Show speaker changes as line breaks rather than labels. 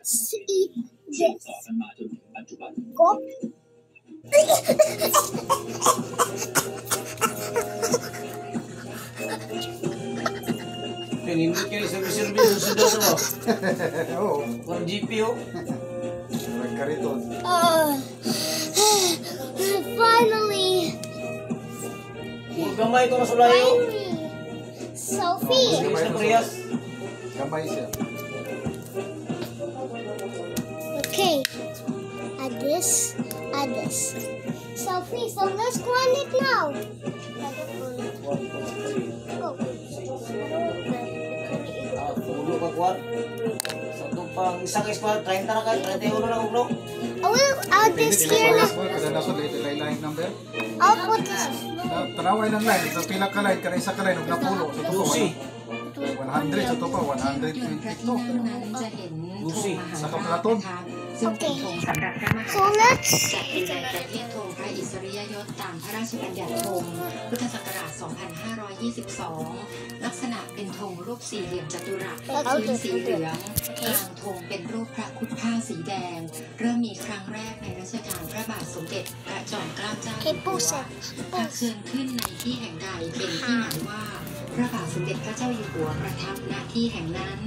Let's eat this. Go.
Pinindot kayo service sudah mo.
Oo.
Or GPO.
Nagkariton.
Finally.
Gamay ko na sulayo.
Sophie.
Sa Prias.
Gamay siya.
Okay. Add this. Sophie, so let's grind it now. Go.
Pulo ka kuwan. Sa itong pang isang squad, 30 na ka, 31 na ulo.
I will add this here now.
Kada nasa line number.
I'll put this.
Tanaway ng line. Sa pila ka line, kada isa ka line, huwag na pulo. Sa tupo,
Lucy.
100 sa tupo, 122.
Lucy.
Sa kaplaton.
Okay. So let's.
จัดเป็นประเภทธงพระอิสริยยศตามพระราชบัญญัติธงพุทธศักราช 2522 ลักษณะเป็นธงรูปสี่เหลี่ยมจัตุรัสพื้นสีเหลืองกลางธงเป็นรูปพระพุทธผ้าสีแดง เริ่มมีครั้งแรกในรัชกาลพระบาทสมเด็จพระจอมเกล้าเจ้าอยู่หัวหากเชิญขึ้นในที่แห่งใดเป็นที่หมายว่าพระบาทสมเด็จพระเจ้าอยู่หัวประทับณที่แห่งนั้น